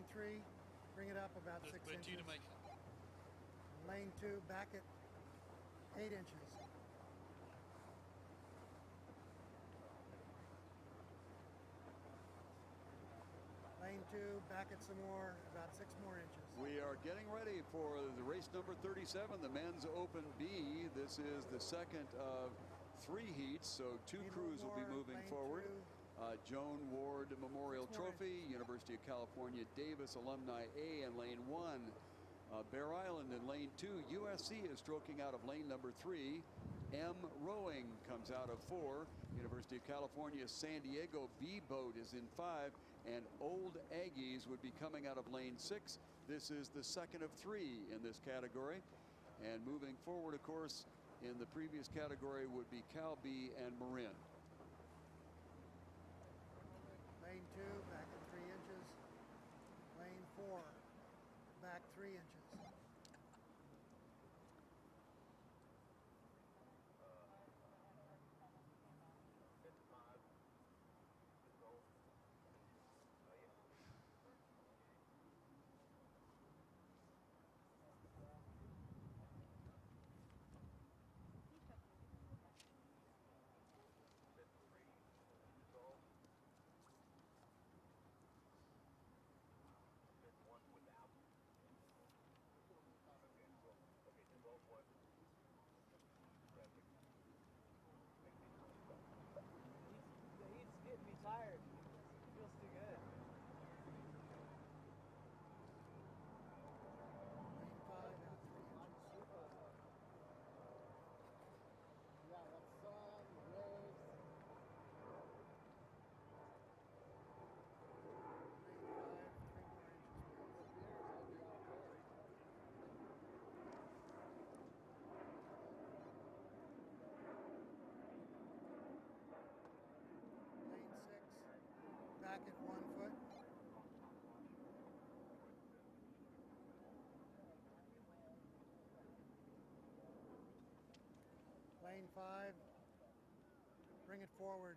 lane 3, bring it up about 6 inches. To make. Lane 2, back at 8 inches. Lane 2, back it some more, about 6 more inches. We are getting ready for the race number 37, the men's Open B. This is the second of 3 heats, so 2 crews will be moving forward. Joan Ward Memorial Trophy, University of California Davis Alumni A in lane 1. Bair Island in lane 2. USC is stroking out of lane number 3. M Rowing comes out of 4. University of California San Diego B boat is in 5, and Old Aggies would be coming out of lane 6. This is the second of 3 in this category. And moving forward, of course, in the previous category would be Cal B and Marin. Lane 2, back at 3 inches. Lane 4, back 3 inches. He's getting me tired. It feels too good. Lane 5, about 3 inches. Yeah, that's sun, waves. Lane 5, 3 more inches. With beers, I'd be all good. Lane 6, back at 1 foot. Lane 5, bring it forward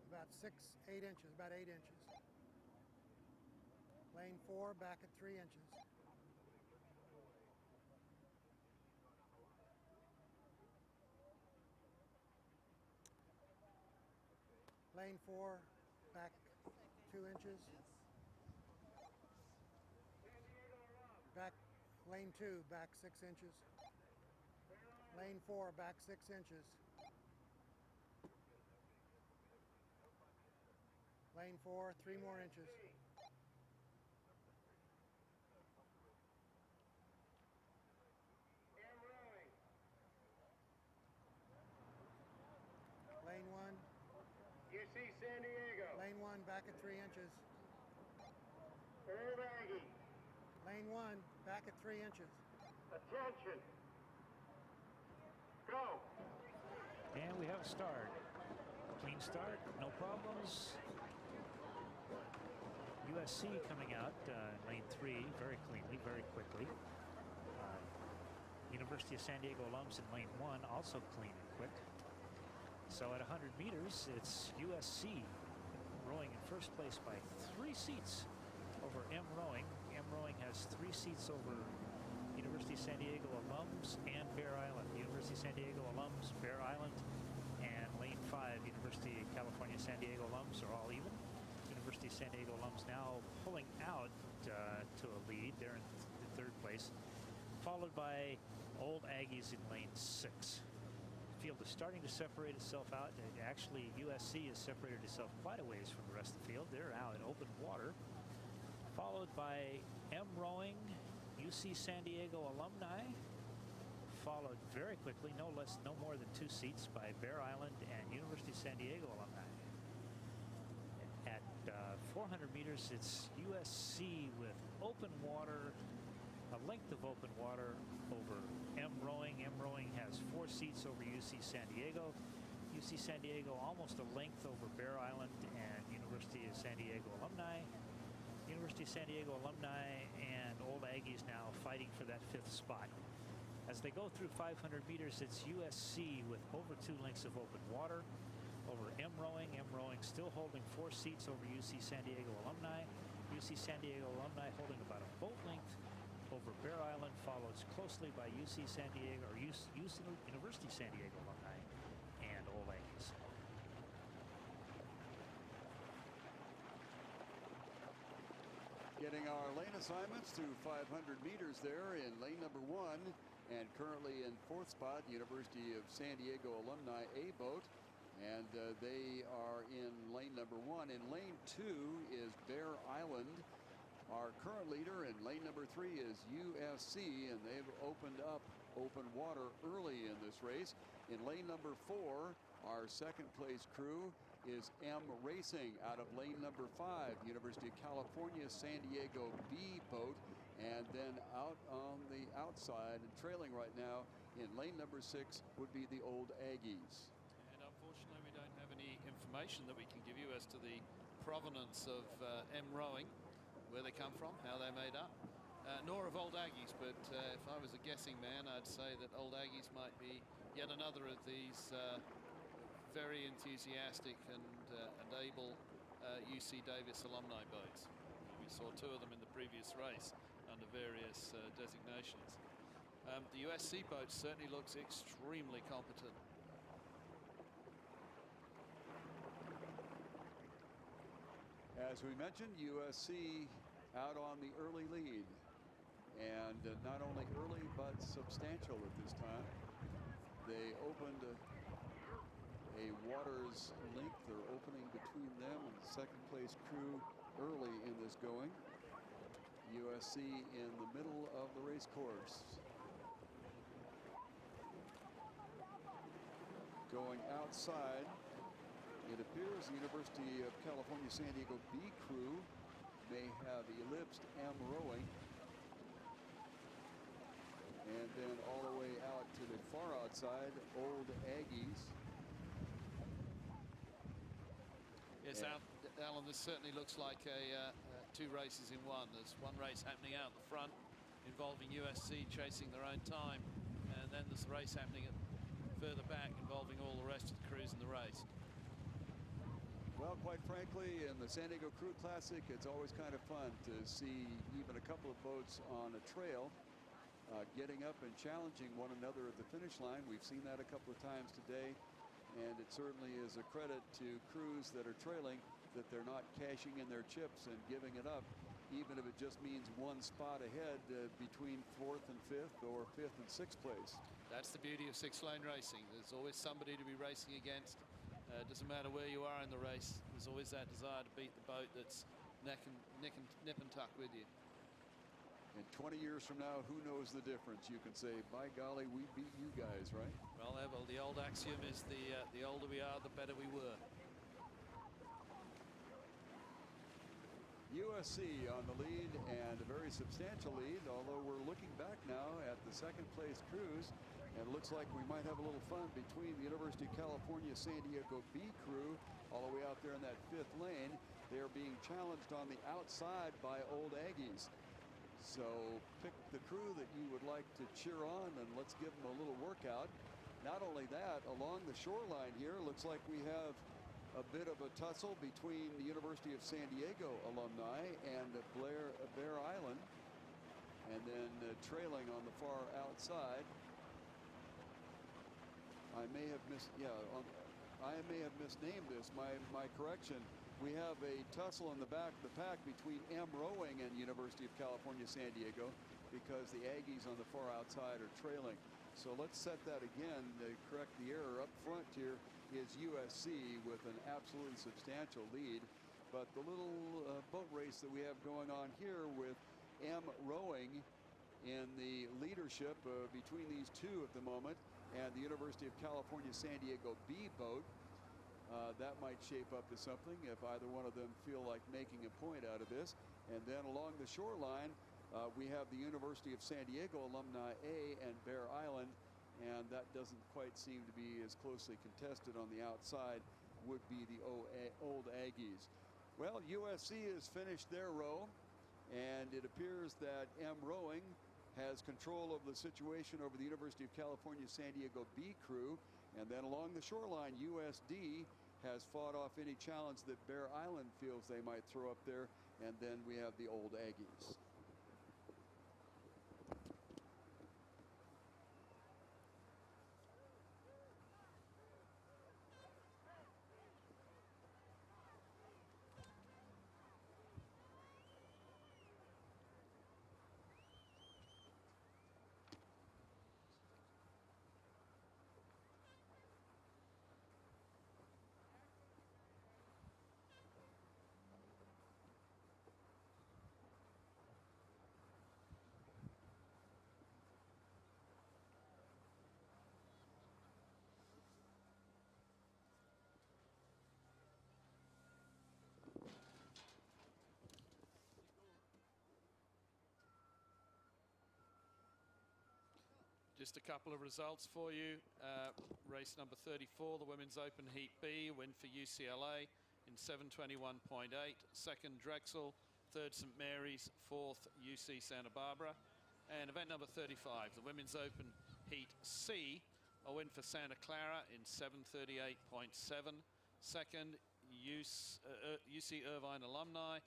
about 8 inches, about 8 inches. Lane 4, back at 3 inches. Lane 4, back 2 inches. Back, lane 2, back 6 inches. Lane 4, back 6 inches. Lane 4, 3 more inches. Lane 1. UC San Diego. Lane 1, back at 3 inches. Old Aggie. Lane 1, back at 3 inches. Attention. Go. And we have a start. Clean start, no problems. USC coming out lane 3 very cleanly, very quickly. University of San Diego alums in lane 1 also clean and quick. So at 100 meters, it's USC rowing in first place by 3 seats over M Rowing. M Rowing has 3 seats over University of San Diego alums and Bair Island. University of San Diego alums, Bair Island, and lane 5, University of California San Diego alums are all even. University of San Diego alums now pulling out to a lead. They're in third place, followed by Old Aggies in lane 6. The field is starting to separate itself out. Actually, USC has separated itself quite a ways from the rest of the field. They're out in open water, followed by M Rowing, UC San Diego alumni, followed very quickly, no more than 2 seats, by Bair Island and University of San Diego alumni. At 400 meters, it's USC with open water, a length of open water over M Rowing. M Rowing has 4 seats over UC San Diego. UC San Diego almost a length over Bair Island and University of San Diego alumni. University of San Diego alumni and Old Aggies now fighting for that 5th spot. As they go through 500 meters, it's USC with over 2 lengths of open water over M Rowing. M Rowing still holding 4 seats over UC San Diego alumni. UC San Diego Alumni holding about a boat length over Bair Island, followed closely by UC San Diego, or University San Diego Alumni and Old Aggies. Getting our lane assignments to 500 meters there in lane number 1, and currently in 4th spot, University of San Diego Alumni A boat, and they are in lane number 1. In lane 2 is Bair Island. Our current leader in lane number 3 is USC, and they've opened up open water early in this race. In lane number 4, our second place crew is M Racing out of lane number 5, University of California San Diego B boat. And then out on the outside and trailing right now in lane number 6 would be the Old Aggies. And unfortunately, we don't have any information that we can give you as to the provenance of M Rowing, where they come from, how they're made up, nor of Old Aggies. But if I was a guessing man, I'd say that Old Aggies might be yet another of these very enthusiastic and able UC Davis alumni boats. We saw 2 of them in the previous race under various designations. The USC boat certainly looks extremely competent. As we mentioned, USC out on the early lead, and not only early but substantial at this time. They opened a water's length. They're opening between them and the second place crew early in this going. USC in the middle of the race course. Going outside, it appears the University of California San Diego B crew may have ellipsed M Rowing. And then all the way out to the far outside, Old Aggies. Yes, Alan, this certainly looks like 2 races in one. There's one race happening out the front involving USC chasing their own time, and then there's the race happening further back involving all the rest of the crews in the race. Well, quite frankly, in the San Diego Crew Classic, it's always kind of fun to see even a couple of boats on a trail getting up and challenging one another at the finish line. We've seen that a couple of times today, and it certainly is a credit to crews that are trailing that they're not cashing in their chips and giving it up, even if it just means 1 spot ahead between 4th and 5th or 5th and 6th place. That's the beauty of 6-lane racing. There's always somebody to be racing against. It doesn't matter where you are in the race. There's always that desire to beat the boat that's nip and tuck with you. And 20 years from now, who knows the difference? You can say, by golly, we beat you guys, right? Well, the old axiom is the older we are, the better we were. USC on the lead, and a very substantial lead, although we're looking back now at the second place crews, and it looks like we might have a little fun between the University of California San Diego B crew all the way out there in that 5th lane. They are being challenged on the outside by Old Aggies. So pick the crew that you would like to cheer on, and let's give them a little workout. Not only that, along the shoreline here, looks like we have a bit of a tussle between the University of San Diego alumni and Bair Island, and then trailing on the far outside. I may have misnamed this. My correction. We have a tussle in the back of the pack between M Rowing and University of California San Diego, because the Aggies on the far outside are trailing. So let's set that again to correct the error. Up front here is USC with an absolutely substantial lead, but the little boat race that we have going on here with M Rowing in the leadership between these 2 at the moment, and the University of California San Diego B boat, that might shape up to something if either one of them feel like making a point out of this. And then along the shoreline, we have the University of San Diego Alumni A and Bair Island, and that doesn't quite seem to be as closely contested. On the outside would be the Old Aggies. Well, USC has finished their row, and it appears that M Rowing has control of the situation over the University of California San Diego B crew. And then along the shoreline, USD has fought off any challenge that Bair Island feels they might throw up there. and then we have the old Aggies. Just a couple of results for you. Race number 34, the Women's Open Heat B, win for UCLA in 7:21.8. Second, Drexel. Third, St. Mary's. Fourth, UC Santa Barbara. And event number 35, the Women's Open Heat C, a win for Santa Clara in 7:38.7. Second, UC Irvine Alumni.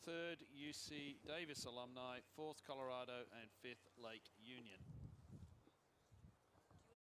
Third, UC Davis Alumni. Fourth, Colorado. And fifth, Lake Union.